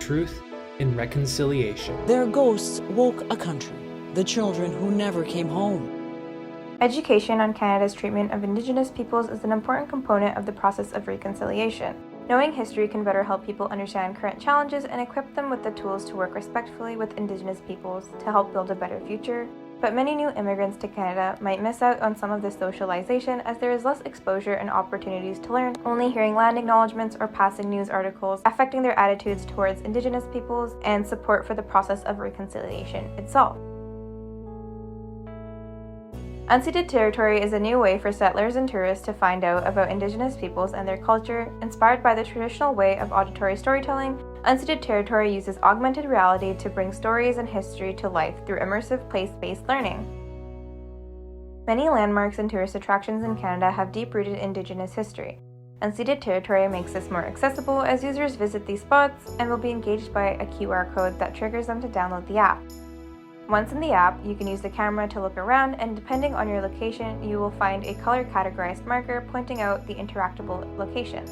truth and reconciliation. Their ghosts woke a country, the children who never came home. Education on Canada's treatment of Indigenous peoples is an important component of the process of reconciliation. Knowing history can better help people understand current challenges and equip them with the tools to work respectfully with Indigenous peoples to help build a better future. But many new immigrants to Canada might miss out on some of this socialization as there is less exposure and opportunities to learn, only hearing land acknowledgements or passing news articles affecting their attitudes towards Indigenous peoples and support for the process of reconciliation itself. Unceded territory is a new way for settlers and tourists to find out about Indigenous peoples and their culture. Inspired by the traditional way of auditory storytelling, Unceded territory uses augmented reality to bring stories and history to life through immersive place-based learning. Many landmarks and tourist attractions in Canada have deep-rooted Indigenous history. Unceded territory makes this more accessible as users visit these spots and will be engaged by a QR code that triggers them to download the app. Once in the app, you can use the camera to look around, and depending on your location, you will find a color-categorized marker pointing out the interactable location.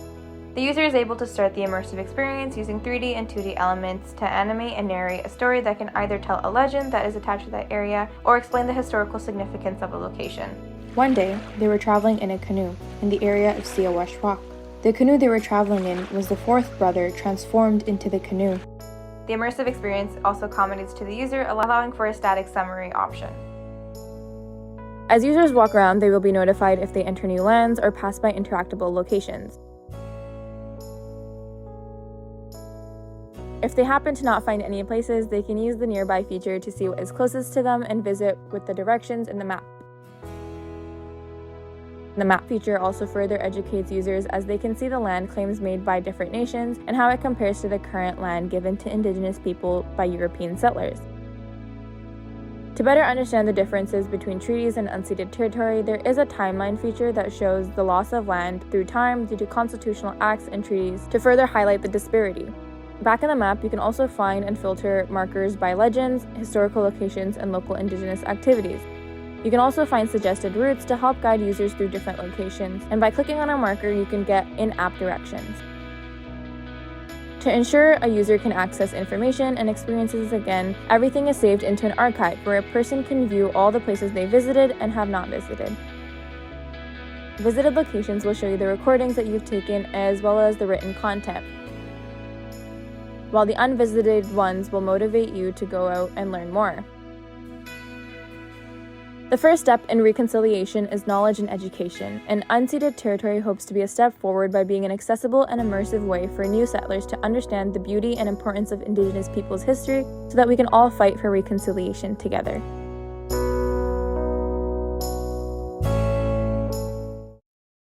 The user is able to start the immersive experience using 3D and 2D elements to animate and narrate a story that can either tell a legend that is attached to that area or explain the historical significance of a location. One day, they were traveling in a canoe in the area of Siawash Rock. The canoe they were traveling in was the fourth brother transformed into the canoe. The immersive experience also accommodates to the user, allowing for a static summary option. As users walk around, they will be notified if they enter new lands or pass by interactable locations. If they happen to not find any places, they can use the nearby feature to see what is closest to them and visit with the directions in the map. The map feature also further educates users as they can see the land claims made by different nations and how it compares to the current land given to Indigenous people by European settlers. To better understand the differences between treaties and unceded territory, there is a timeline feature that shows the loss of land through time due to constitutional acts and treaties to further highlight the disparity. Back in the map, you can also find and filter markers by legends, historical locations, and local Indigenous activities. You can also find suggested routes to help guide users through different locations, and by clicking on a marker, you can get in-app directions. To ensure a user can access information and experiences again, everything is saved into an archive where a person can view all the places they visited and have not visited. Visited locations will show you the recordings that you've taken as well as the written content, while the unvisited ones will motivate you to go out and learn more. The first step in reconciliation is knowledge and education, and Unceded Territory hopes to be a step forward by being an accessible and immersive way for new settlers to understand the beauty and importance of Indigenous peoples' history so that we can all fight for reconciliation together.